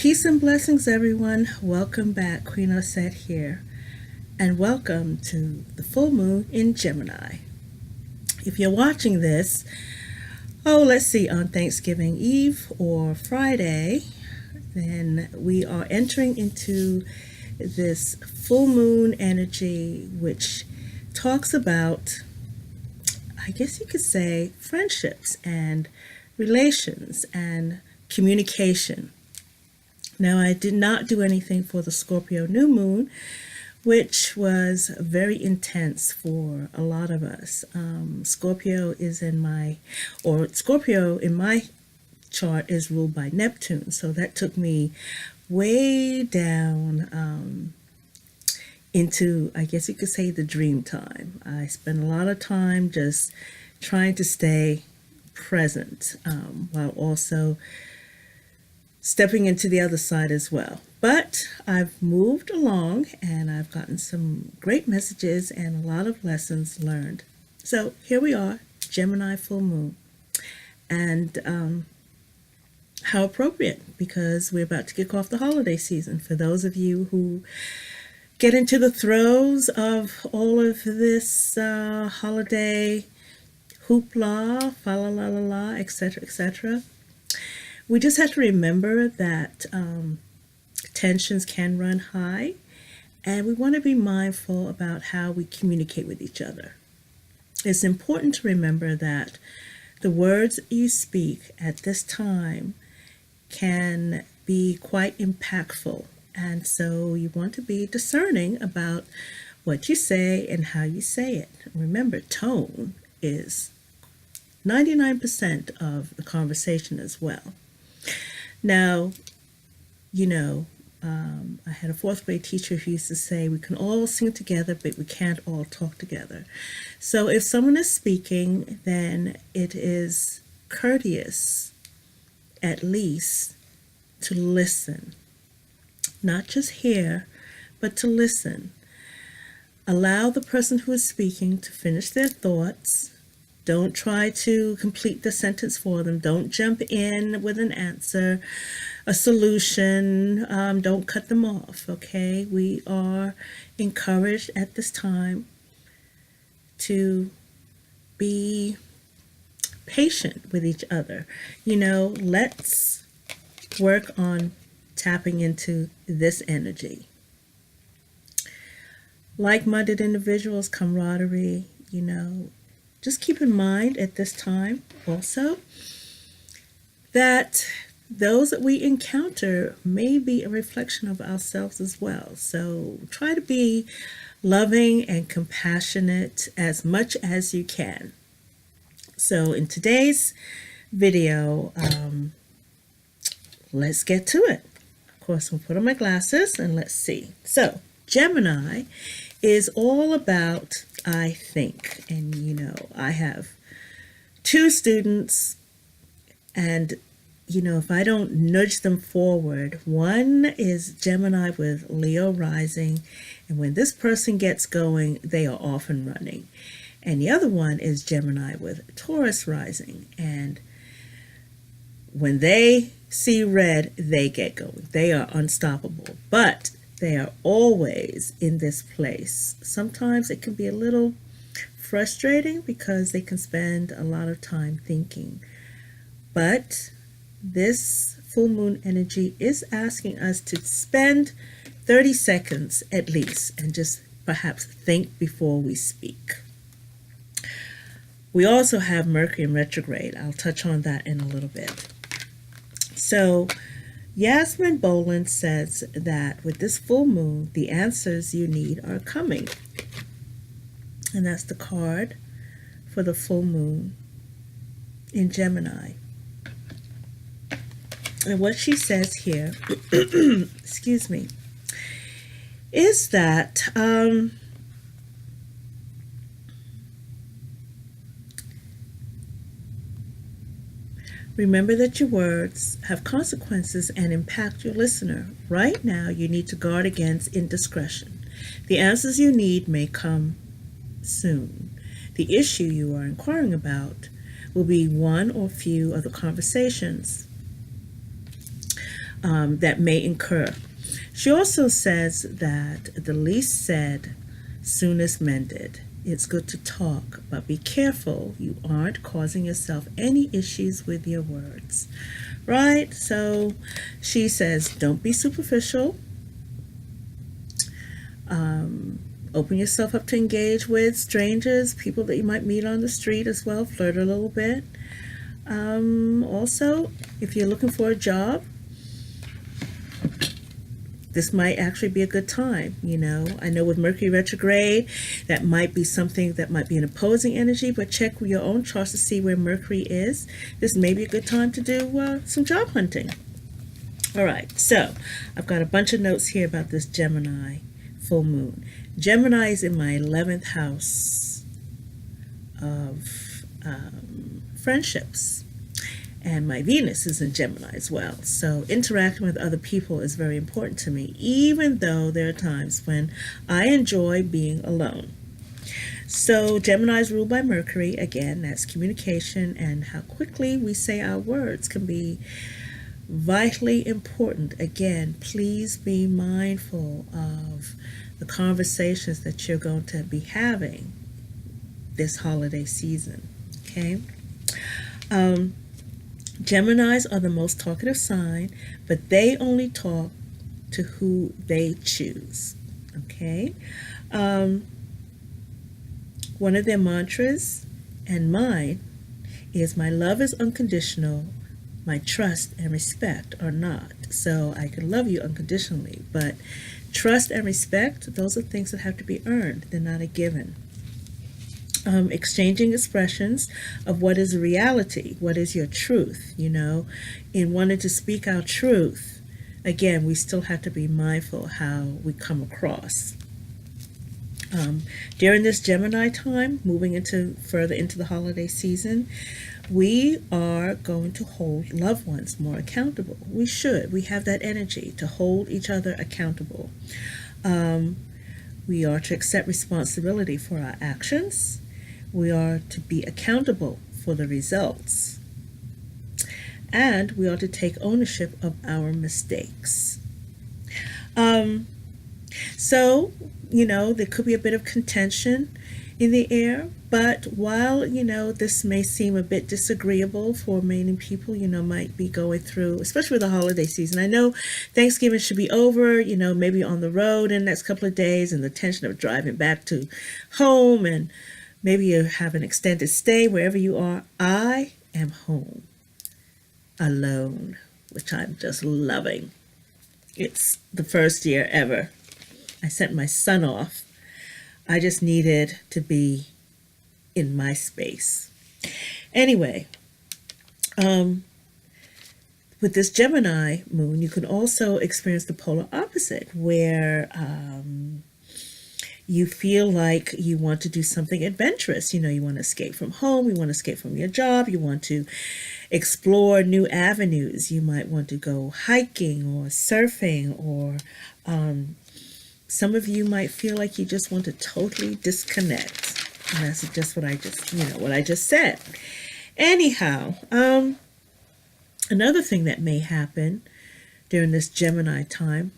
Peace and blessings, everyone. Welcome back. Queen Osset here, and welcome to the full moon in Gemini. If you're watching this, let's see, on Thanksgiving Eve or Friday, then we are entering into this full moon energy, which talks about, I guess you could say, friendships and relations and communication. Now, I did not do anything for the Scorpio new moon, which was very intense for a lot of us. Scorpio in my chart is ruled by Neptune, so that took me way down into, I guess you could say, the dream time. I spent a lot of time just trying to stay present, while also stepping into the other side as well. But I've moved along and I've gotten some great messages and a lot of lessons learned. So here we are, Gemini full moon. And how appropriate, because we're about to kick off the holiday season. For those of you who get into the throes of all of this holiday hoopla, fa la la la la, etc., etc., we just have to remember that tensions can run high, and we want to be mindful about how we communicate with each other. It's important to remember that the words you speak at this time can be quite impactful, and so you want to be discerning about what you say and how you say it. Remember, tone is 99% of the conversation as well. Now, I had a fourth grade teacher who used to say, we can all sing together, but we can't all talk together. So if someone is speaking, then it is courteous, at least, to listen. Not just hear, but to listen. Allow the person who is speaking to finish their thoughts. Don't try to complete the sentence for them. Don't jump in with an answer, a solution. Don't cut them off, okay? We are encouraged at this time to be patient with each other. Let's work on tapping into this energy. Like-minded individuals, camaraderie, just keep in mind at this time also that those that we encounter may be a reflection of ourselves as well. So try to be loving and compassionate as much as you can. So in today's video, let's get to it. Of course, I'll put on my glasses and let's see. So Gemini is all about I think. And I have two students, and if I don't nudge them forward, one is Gemini with Leo rising, and when this person gets going, they are off and running. And the other one is Gemini with Taurus rising, and when they see red, they get going. They are unstoppable, but they are always in this place. Sometimes it can be a little frustrating because they can spend a lot of time thinking. But this full moon energy is asking us to spend 30 seconds at least and just perhaps think before we speak. We also have Mercury in retrograde. I'll touch on that in a little bit. So Yasmin Boland says that with this full moon, the answers you need are coming. And that's the card for the full moon in Gemini. And what she says here, excuse me, is that remember that your words have consequences and impact your listener. Right now, you need to guard against indiscretion. The answers you need may come soon. The issue you are inquiring about will be one or few of the conversations. that may incur. She also says that the least said, soonest mended. It's good to talk, but be careful you aren't causing yourself any issues with your words. Right? So she says, don't be superficial. Open yourself up to engage with strangers, people that you might meet on the street as well. Flirt a little bit. Also, if you're looking for a job, this might actually be a good time. I know with Mercury retrograde, that might be something that might be an opposing energy, but check your own charts to see where Mercury is. This may be a good time to do some job hunting. All right, so I've got a bunch of notes here about this Gemini full moon. Gemini is in my 11th house of friendships. And my Venus is in Gemini as well. So interacting with other people is very important to me, even though there are times when I enjoy being alone. So Gemini is ruled by Mercury. Again, that's communication, and how quickly we say our words can be vitally important. Again, please be mindful of the conversations that you're going to be having this holiday season. Okay? Geminis are the most talkative sign, but they only talk to who they choose. Okay? One of their mantras, and mine, is my love is unconditional, my trust and respect are not. So I can love you unconditionally, but trust and respect, those are things that have to be earned. They're not a given. Exchanging expressions of what is reality, what is your truth, in wanting to speak our truth. Again, we still have to be mindful how we come across. During this Gemini time, moving further into the holiday season, we are going to hold loved ones more accountable. We should. We have that energy to hold each other accountable. We are to accept responsibility for our actions. We are to be accountable for the results. And we are to take ownership of our mistakes. So, there could be a bit of contention in the air, but while, this may seem a bit disagreeable for many people, might be going through, especially with the holiday season. I know Thanksgiving should be over, maybe on the road in the next couple of days, and the tension of driving back to home, and maybe you have an extended stay wherever you are. I am home alone, which I'm just loving. It's the first year ever. I sent my son off. I just needed to be in my space. Anyway, with this Gemini moon, you can also experience the polar opposite, where you feel like you want to do something adventurous. You want to escape from home, you want to escape from your job, you want to explore new avenues. You might want to go hiking or surfing, or some of you might feel like you just want to totally disconnect. And that's just what I just said. Anyhow, another thing that may happen during this Gemini time,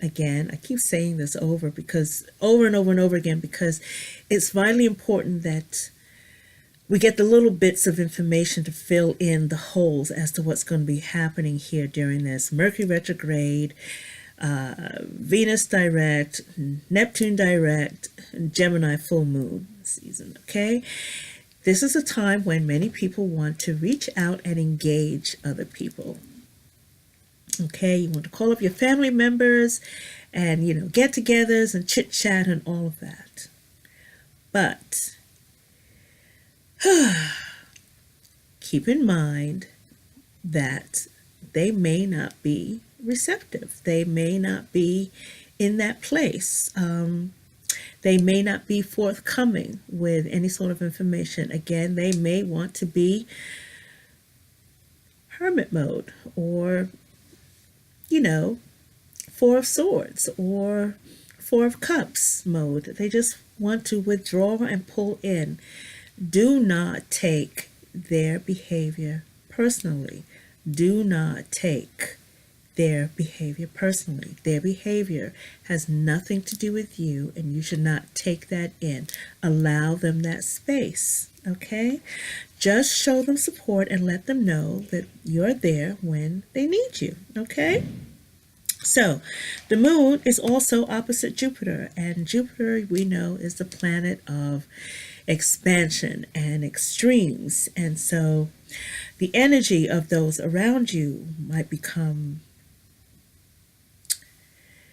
again, I keep saying this over and over again, because it's vitally important that we get the little bits of information to fill in the holes as to what's going to be happening here during this Mercury retrograde, Venus direct, Neptune direct, and Gemini full moon season. Okay, this is a time when many people want to reach out and engage other people. Okay, you want to call up your family members and get-togethers and chit-chat and all of that. But keep in mind that they may not be receptive. They may not be in that place. They may not be forthcoming with any sort of information. Again, they may want to be hermit mode, or Four of Swords or Four of Cups mode. They just want to withdraw and pull in. Do not take their behavior personally. Do not take their behavior personally. Their behavior has nothing to do with you, and you should not take that in. Allow them that space, okay? Just show them support and let them know that you're there when they need you, okay? So, the moon is also opposite Jupiter, and Jupiter, we know, is the planet of expansion and extremes. And so, the energy of those around you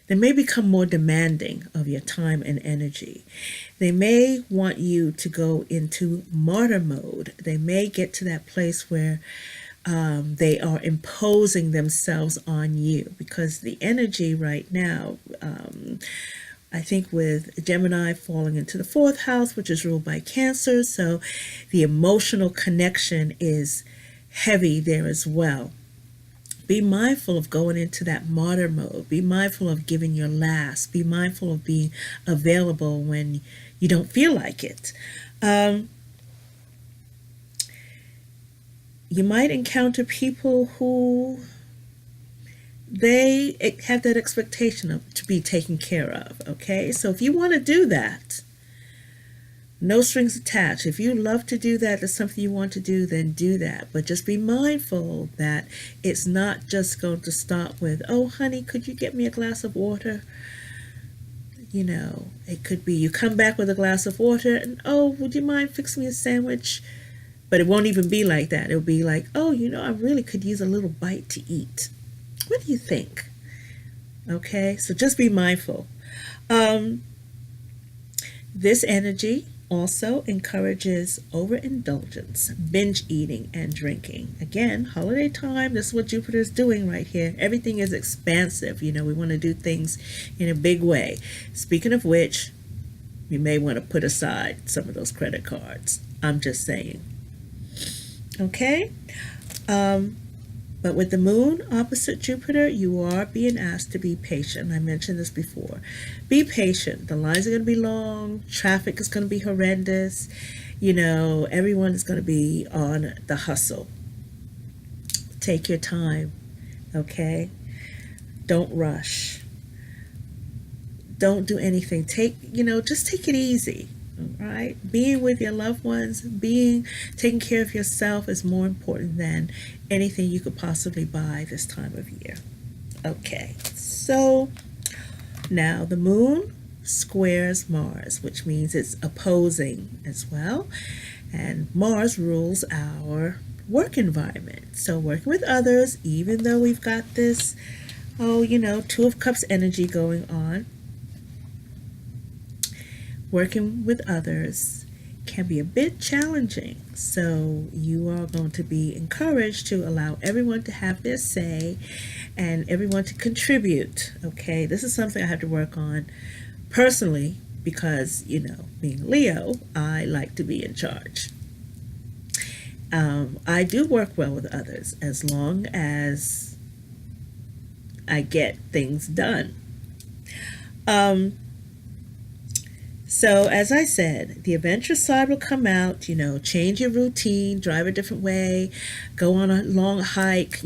they may become more demanding of your time and energy. They may want you to go into martyr mode. They may get to that place where they are imposing themselves on you, because the energy right now, I think with Gemini falling into the fourth house, which is ruled by Cancer, so the emotional connection is heavy there as well. Be mindful of going into that martyr mode. Be mindful of giving your last. Be mindful of being available when you don't feel like it. You might encounter people who they have that expectation of to be taken care of, okay? So if you want to do that, no strings attached. If you love to do that, that's something you want to do, then do that. But just be mindful that it's not just going to stop with, oh, honey, could you get me a glass of water? You know, it could be you come back with a glass of water and, oh, would you mind fixing me a sandwich? But it won't even be like that. It'll be like, oh, you know, I really could use a little bite to eat. What do you think? Okay, so just be mindful. This energy also encourages overindulgence, binge eating, and drinking. Again, holiday time, this is what Jupiter is doing right here. Everything is expansive. You know, we want to do things in a big way. Speaking of which, you may want to put aside some of those credit cards. I'm just saying. Okay? But with the moon opposite Jupiter, you are being asked to be patient. I mentioned this before. Be patient. The lines are going to be long. Traffic is going to be horrendous. You know, everyone is going to be on the hustle. Take your time, okay? Don't rush. Don't do anything. Just take it easy. Right? Being with your loved ones, taking care of yourself is more important than anything you could possibly buy this time of year. Okay, so now the moon squares Mars, which means it's opposing as well. And Mars rules our work environment. So working with others, even though we've got this, Two of Cups energy going on, working with others can be a bit challenging. So you are going to be encouraged to allow everyone to have their say and everyone to contribute. Okay, this is something I have to work on personally because, being Leo, I like to be in charge. I do work well with others as long as I get things done. So as I said, the adventurous side will come out, change your routine, drive a different way, go on a long hike,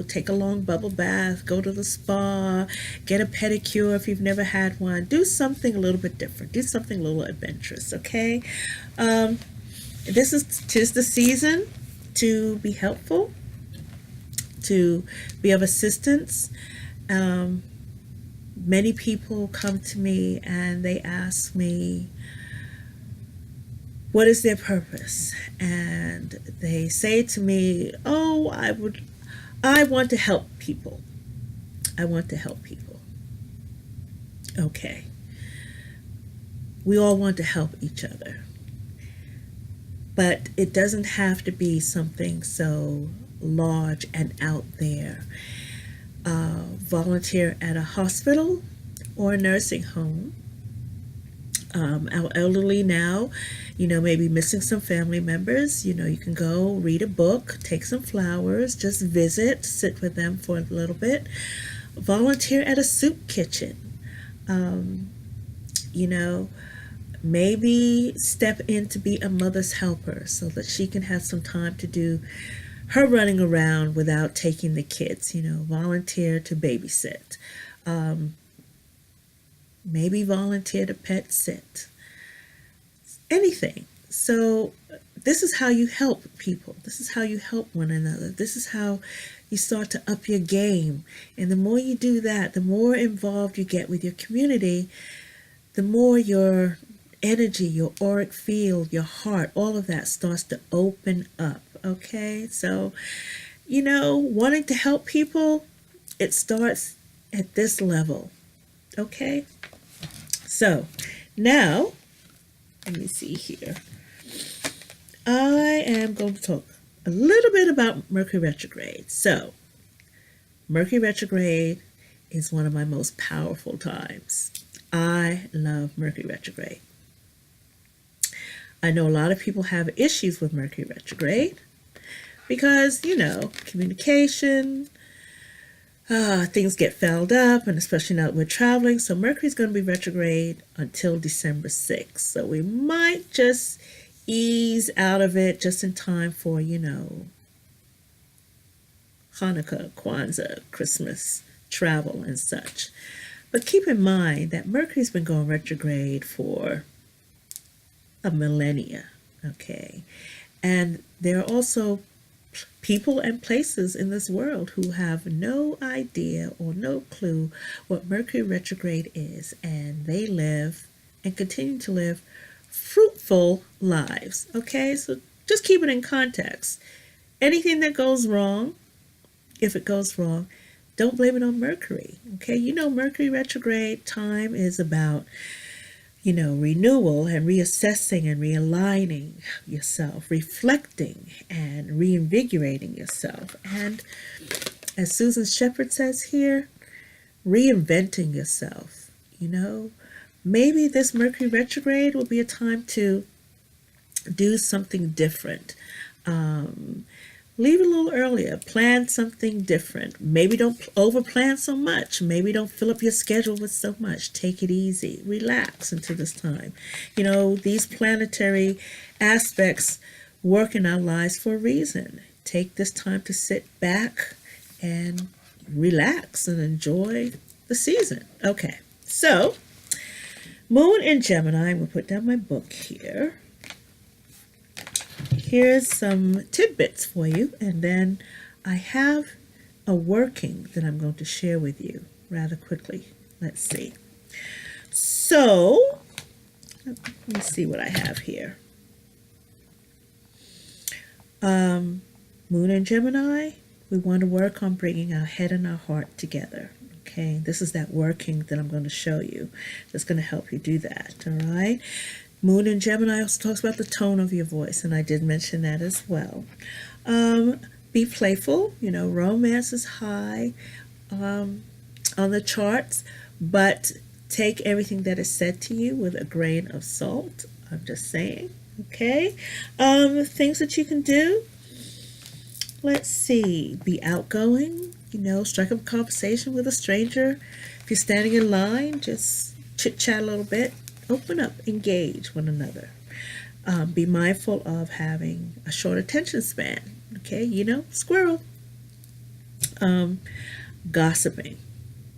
take a long bubble bath, go to the spa, get a pedicure if you've never had one. Do something a little bit different. Do something a little adventurous, okay? This is 'tis the season to be helpful, to be of assistance. Many people come to me and they ask me, what is their purpose? And they say to me, oh, I want to help people. I want to help people. Okay. We all want to help each other. But it doesn't have to be something so large and out there. Volunteer at a hospital or a nursing home. Our elderly now, maybe missing some family members. You can go read a book, take some flowers, just visit, sit with them for a little bit. Volunteer at a soup kitchen. Maybe step in to be a mother's helper so that she can have some time to do her running around without taking the kids, volunteer to babysit, maybe volunteer to pet sit, anything. So this is how you help people. This is how you help one another. This is how you start to up your game. And the more you do that, the more involved you get with your community, the more your energy, your auric field, your heart, all of that starts to open up. Okay? So, wanting to help people, it starts at this level. Okay? So, now, let me see here. I am going to talk a little bit about Mercury retrograde. So, Mercury retrograde is one of my most powerful times. I love Mercury retrograde. I know a lot of people have issues with Mercury retrograde because, communication, things get fouled up, and especially now that we're traveling. So Mercury's going to be retrograde until December 6th. So we might just ease out of it just in time for, Hanukkah, Kwanzaa, Christmas, travel, and such. But keep in mind that Mercury's been going retrograde for a millennia, okay? And there are also people and places in this world who have no idea or no clue what Mercury retrograde is, and they live and continue to live fruitful lives, okay? So just keep it in context. Anything that goes wrong, if it goes wrong, don't blame it on Mercury, okay? Mercury retrograde time is about, renewal and reassessing and realigning yourself, reflecting and reinvigorating yourself. And as Susan Shepard says here, reinventing yourself, Maybe this Mercury retrograde will be a time to do something different. Leave a little earlier. Plan something different. Maybe don't overplan so much. Maybe don't fill up your schedule with so much. Take it easy. Relax until this time. These planetary aspects work in our lives for a reason. Take this time to sit back and relax and enjoy the season. Okay, so Moon in Gemini. I'm going to put down my book here. Here's some tidbits for you, and then I have a working that I'm going to share with you rather quickly. Let's see. So, let me see what I have here. Moon in Gemini, we want to work on bringing our head and our heart together. Okay, this is that working that I'm going to show you that's going to help you do that, all right? Moon in Gemini also talks about the tone of your voice, and I did mention that as well. Be playful. Romance is high on the charts, but take everything that is said to you with a grain of salt. I'm just saying, okay? Things that you can do. Let's see. Be outgoing. Strike up a conversation with a stranger. If you're standing in line, just chit-chat a little bit. Open up, engage one another. Be mindful of having a short attention span. Okay, squirrel. Gossiping.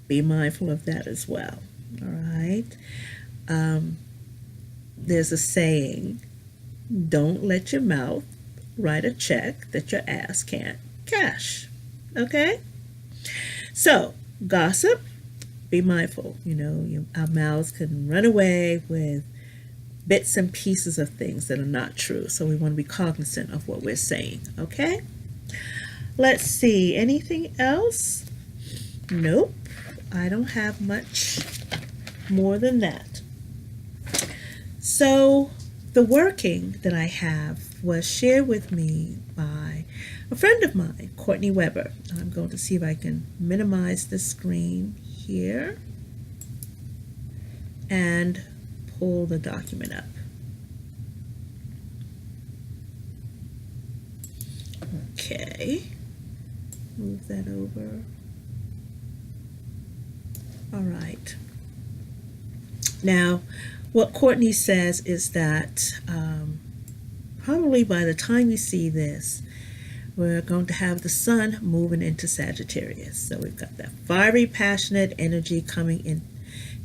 Be mindful of that as well. All right. There's a saying, don't let your mouth write a check that your ass can't cash. Okay? So, gossip. Be mindful, our mouths can run away with bits and pieces of things that are not true. So we want to be cognizant of what we're saying, okay? Let's see, anything else? Nope, I don't have much more than that. So the working that I have was shared with me by a friend of mine, Courtney Weber. I'm going to see if I can minimize the screen here and pull the document up. Okay, move that over. All right. Now, what Courtney says is that probably by the time you see this, we're going to have the sun moving into Sagittarius. So we've got that fiery, passionate energy coming in,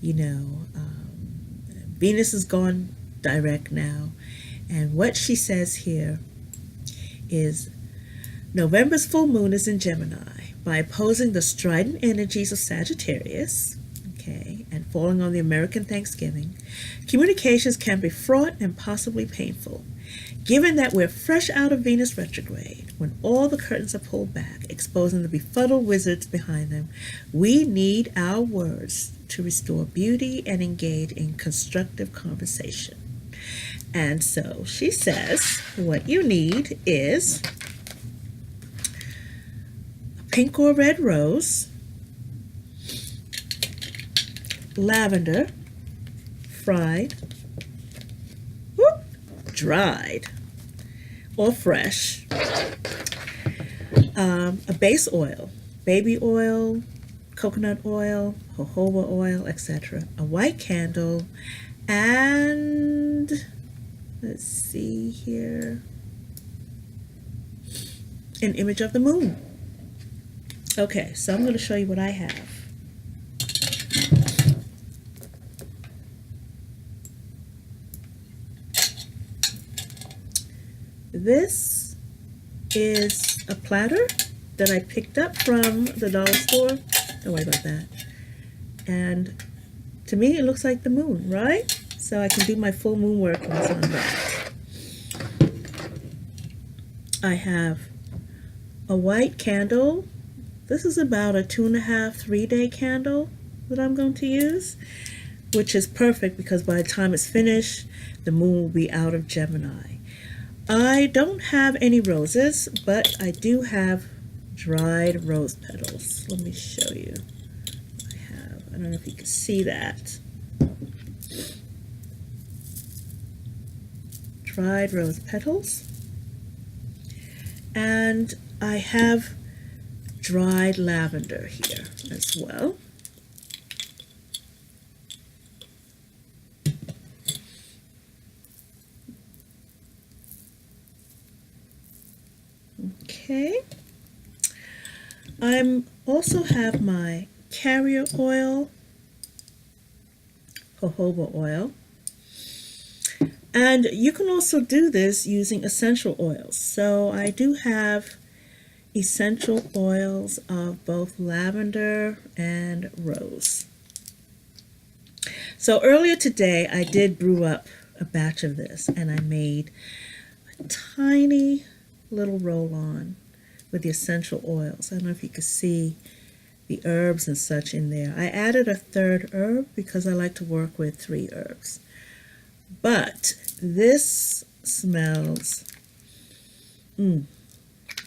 you know. Venus is gone direct now. And what she says here is November's full moon is in Gemini. By opposing the strident energies of Sagittarius, okay, and falling on the American Thanksgiving, communications can be fraught and possibly painful. Given that we're fresh out of Venus Retrograde, when all the curtains are pulled back, exposing the befuddled wizards behind them, we need our words to restore beauty and engage in constructive conversation. And so she says what you need is a pink or red rose, lavender, fried, dried, or fresh, a base oil, baby oil, coconut oil, jojoba oil, etc., a white candle, and let's see here, an image of the moon. Okay, so I'm going to show you what I have. This is a platter that I picked up from the dollar store. Don't worry about that. And to me, it looks like the moon, right? So I can do my full moon workings on that. I have a white candle. This is about a 2.5, 3-day candle that I'm going to use, which is perfect because by the time it's finished, the moon will be out of Gemini. I don't have any roses, but I do have dried rose petals. Let me show you. I don't know if you can see that. Dried rose petals. And I have dried lavender here as well. Okay. I also have my carrier oil, jojoba oil, and you can also do this using essential oils. So I do have essential oils of both lavender and rose. So earlier today I did brew up a batch of this, and I made a tiny little roll-on with the essential oils. I don't know if you can see the herbs and such in there. I added a third herb because I like to work with 3 herbs. But this smells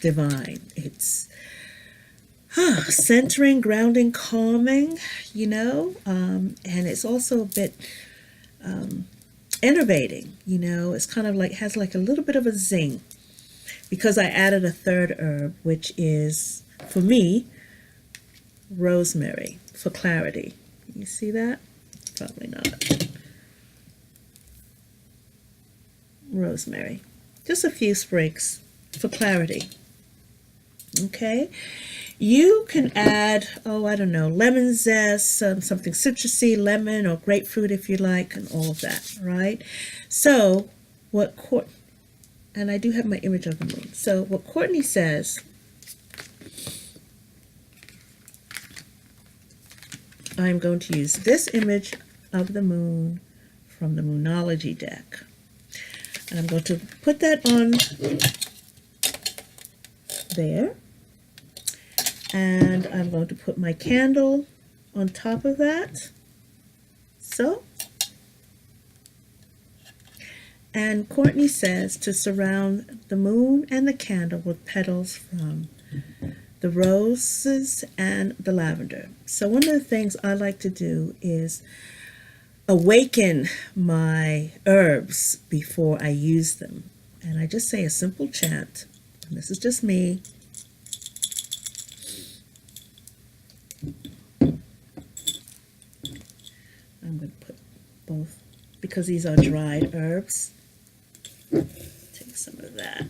divine. It's centering, grounding, calming, you know, and it's also a bit enervating, you know. It's kind of like, has like a little bit of a zing because I added a third herb, which is, for me, rosemary, for clarity. You see that? Probably not. Rosemary. Just a few sprigs for clarity. Okay? You can add, I don't know, lemon zest, something citrusy, lemon or grapefruit if you like, and all of that, right? So, and I do have my image of the moon. So, what Courtney says, I'm going to use this image of the moon from the Moonology deck. And I'm going to put that on there. And I'm going to put my candle on top of that. So. And Courtney says to surround the moon and the candle with petals from the roses and the lavender. So one of the things I like to do is awaken my herbs before I use them. And I just say a simple chant. And this is just me. I'm going to put both, because these are dried herbs. Take some of that.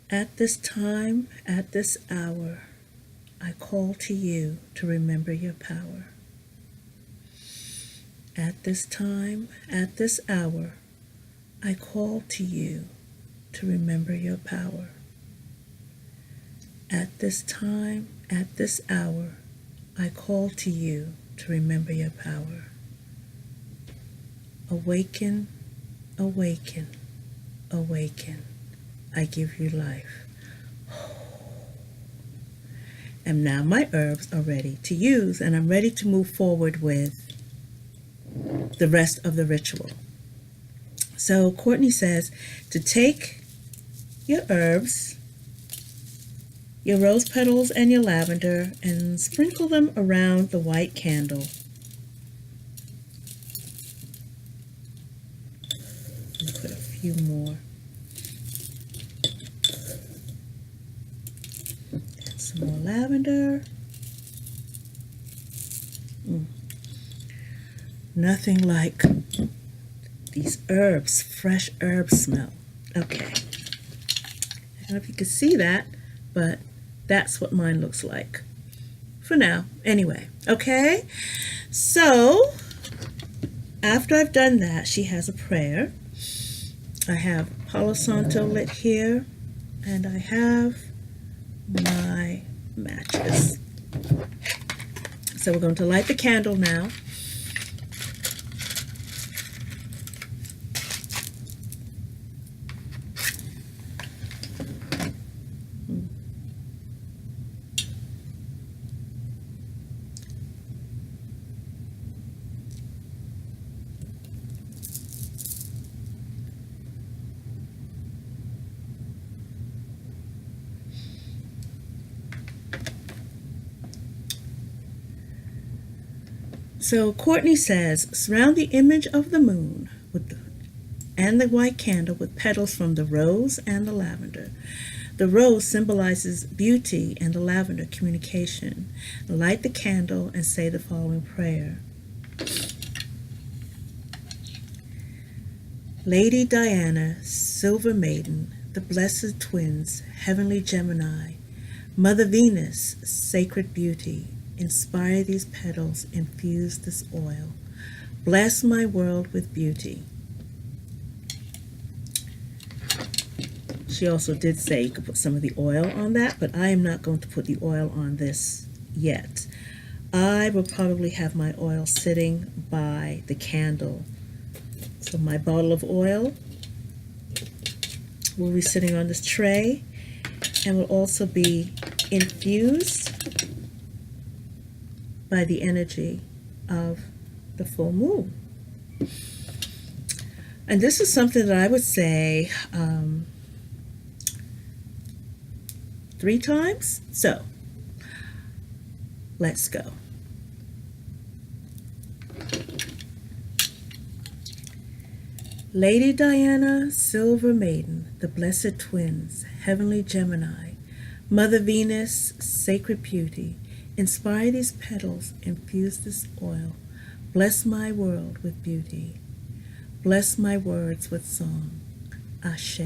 At this time, at this hour, I call to you to remember your power. At this time, at this hour, I call to you to remember your power. At this time, at this hour, I call to you to remember your power. Awaken, awaken, awaken. I give you life. And now my herbs are ready to use, and I'm ready to move forward with the rest of the ritual. So Courtney says to take your herbs, your rose petals and your lavender, and sprinkle them around the white candle. And put a few more. And some more lavender. Nothing like these herbs, fresh herb smell. Okay. I don't know if you can see that, but that's what mine looks like for now. Anyway, okay? So, after I've done that, she has a prayer. I have Palo Santo lit here, and I have my matches. So we're going to light the candle now. So Courtney says, surround the image of the moon and the white candle with petals from the rose and the lavender. The rose symbolizes beauty and the lavender communication. Light the candle and say the following prayer. Lady Diana, Silver Maiden, the Blessed Twins, Heavenly Gemini, Mother Venus, Sacred Beauty, inspire these petals, infuse this oil. Bless my world with beauty. She also did say you could put some of the oil on that, but I am not going to put the oil on this yet. I will probably have my oil sitting by the candle. So my bottle of oil will be sitting on this tray and will also be infused by the energy of the full moon. And this is something that I would say 3 times. So let's go. Lady Diana, Silver Maiden, the Blessed Twins, Heavenly Gemini, Mother Venus, Sacred Beauty, inspire these petals, infuse this oil. Bless my world with beauty. Bless my words with song. Ashe.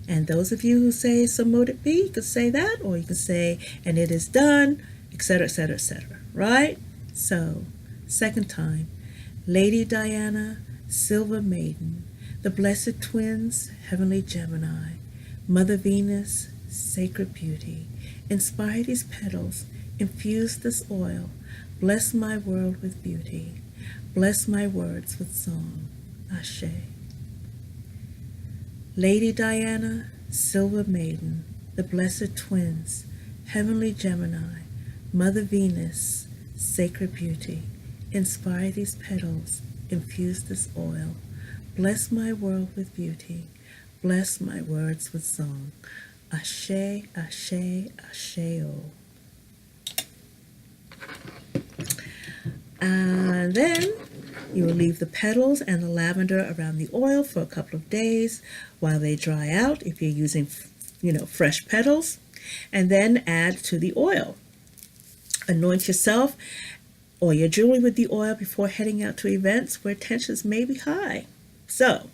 And those of you who say, so mote it be, you could say that, or you could say, and it is done, etc., etc., etc. Right? So, second time. Lady Diana, Silver Maiden, the Blessed Twins, Heavenly Gemini, Mother Venus, Sacred Beauty, inspire these petals, infuse this oil. Bless my world with beauty. Bless my words with song. Ashe. Lady Diana, Silver Maiden, the Blessed Twins, Heavenly Gemini, Mother Venus, Sacred Beauty, inspire these petals, infuse this oil. Bless my world with beauty. Bless my words with song. Ashe, ashe, ashe-o. And then you will leave the petals and the lavender around the oil for a couple of days while they dry out if you're using, fresh petals, and then add to the oil. Anoint yourself or your jewelry with the oil before heading out to events where tensions may be high. So,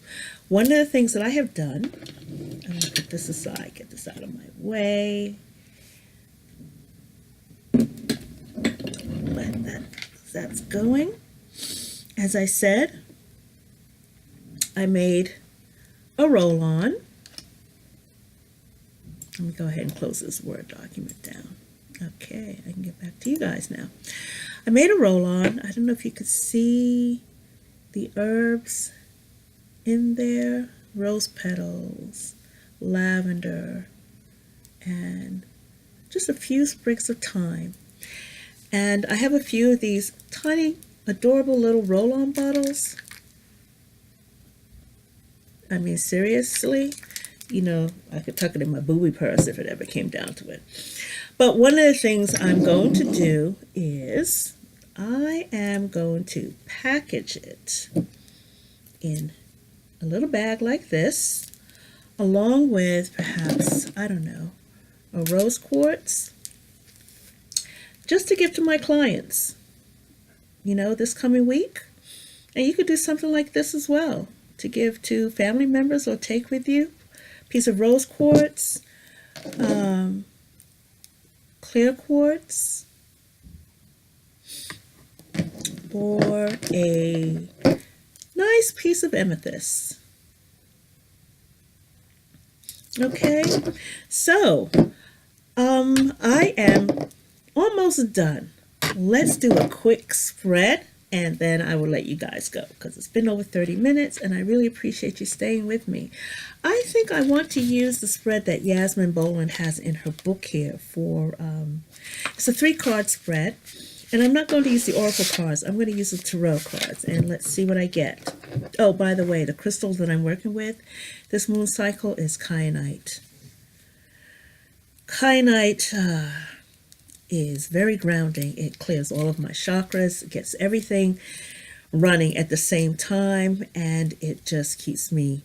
one of the things that I have done, I'm going to put this aside, get this out of my way. Let that's going. As I said, I made a roll-on. Let me go ahead and close this Word document down. Okay, I can get back to you guys now. I made a roll-on. I don't know if you could see the herbs in there. Rose petals, lavender, and just a few sprigs of thyme. And I have a few of these tiny, adorable little roll-on bottles. I mean, seriously, you know, I could tuck it in my booby purse if it ever came down to it. But one of the things I'm going to do is I am going to package it in a little bag like this, along with perhaps, I don't know, a rose quartz, just to give to my clients, you know, this coming week. And you could do something like this as well, to give to family members or take with you. Piece of rose quartz, clear quartz, or a nice piece of amethyst. Okay, so I am almost done. Let's do a quick spread, and then I will let you guys go because it's been over 30 minutes and I really appreciate you staying with me. I think I want to use the spread that Yasmin Boland has in her book here for, it's a 3-card spread, and I'm not going to use the oracle cards. I'm going to use the tarot cards, and let's see what I get. Oh, by the way, the crystal that I'm working with this moon cycle is kyanite. Kyanite is very grounding. It clears all of my chakras, gets everything running at the same time, and it just keeps me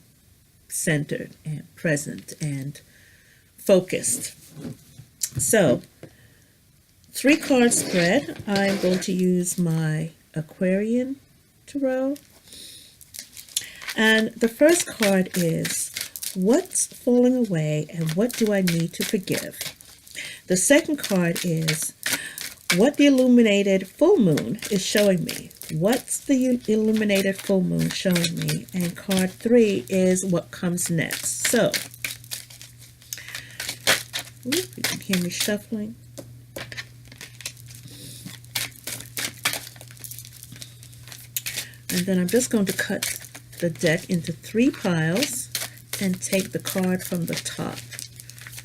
centered and present and focused. So, 3-card spread. I'm going to use my Aquarian tarot. And the first card is, what's falling away and what do I need to forgive? The second card is what the illuminated full moon is showing me. What's the illuminated full moon showing me? And card 3 is what comes next. So, you can hear me shuffling. And then I'm just going to cut the deck into 3 piles and take the card from the top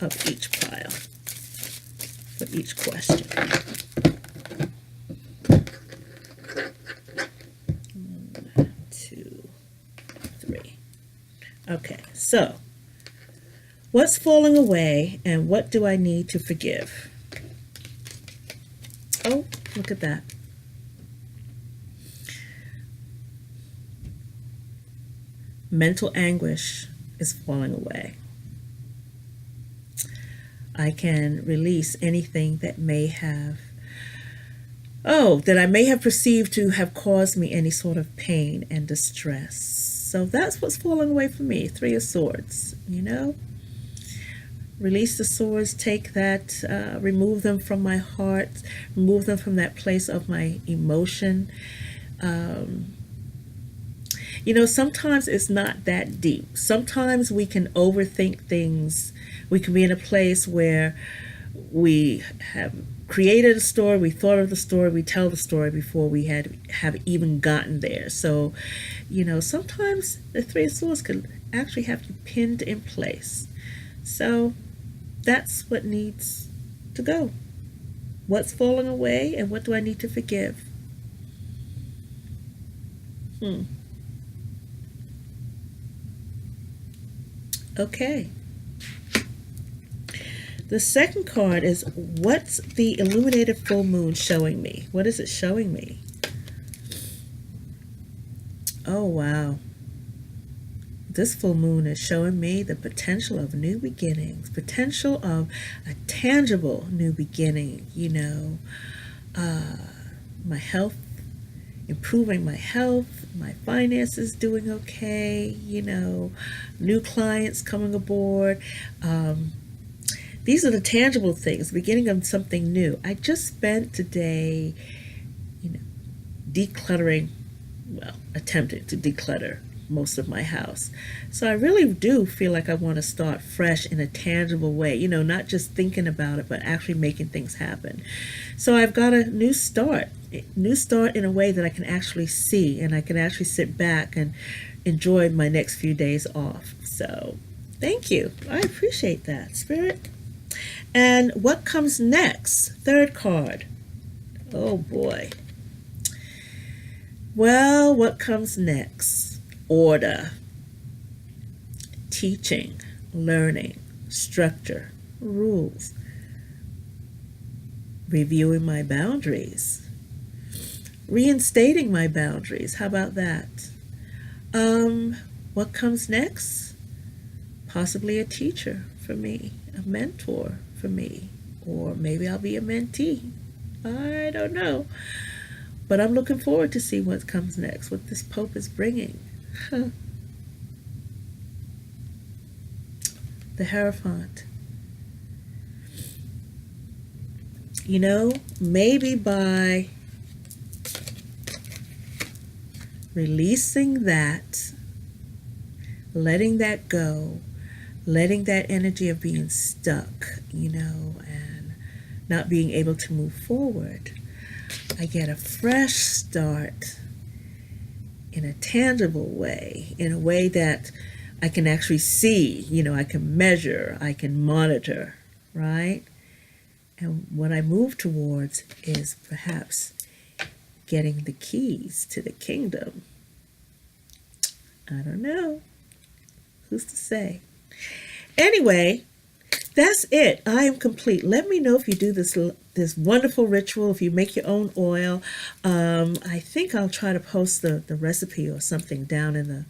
of each pile for each question. 1, 2, 3. Okay, so what's falling away and what do I need to forgive? Oh, look at that. Mental anguish is falling away. I can release anything that may have, that I may have perceived to have caused me any sort of pain and distress. So that's what's falling away for me. 3 of Swords, you know. Release the swords, take that, remove them from my heart, remove them from that place of my emotion. You know, sometimes it's not that deep. Sometimes we can overthink things. We can be in a place where we have created a story, we thought of the story, we tell the story before we have even gotten there. So, you know, sometimes the 3 of Swords can actually have you pinned in place. So that's what needs to go. What's falling away and what do I need to forgive? Okay. The second card is, what's the illuminated full moon showing me? What is it showing me? Oh, wow. This full moon is showing me the potential of new beginnings, potential of a tangible new beginning, you know. my health, improving my health, my finances doing okay, new clients coming aboard. These are the tangible things, beginning of something new. I just spent today, decluttering, attempting to declutter most of my house. So I really do feel like I want to start fresh in a tangible way, not just thinking about it, but actually making things happen. So I've got a new start in a way that I can actually see, and I can actually sit back and enjoy my next few days off. So thank you. I appreciate that, Spirit. And what comes next? Third card. Oh boy. Well, what comes next? Order, teaching, learning, structure, rules, reviewing my boundaries, reinstating my boundaries. How about that? What comes next? Possibly a teacher for me, a mentor for me, or maybe I'll be a mentee. I don't know. But I'm looking forward to see what comes next, what this Pope is bringing. The Hierophant. Maybe by releasing that, letting that go, letting that energy of being stuck, and not being able to move forward, I get a fresh start in a tangible way, in a way that I can actually see, I can measure, I can monitor, right? And what I move towards is perhaps getting the keys to the kingdom. I don't know. Who's to say? Anyway, that's it. I am complete. Let me know if you do this wonderful ritual, if you make your own oil. I think I'll try to post the recipe or something down in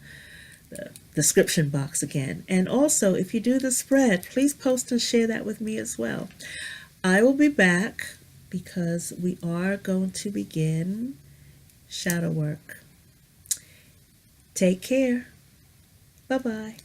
the description box again. And also, if you do the spread, please post and share that with me as well. I will be back because we are going to begin shadow work. Take care. Bye-bye.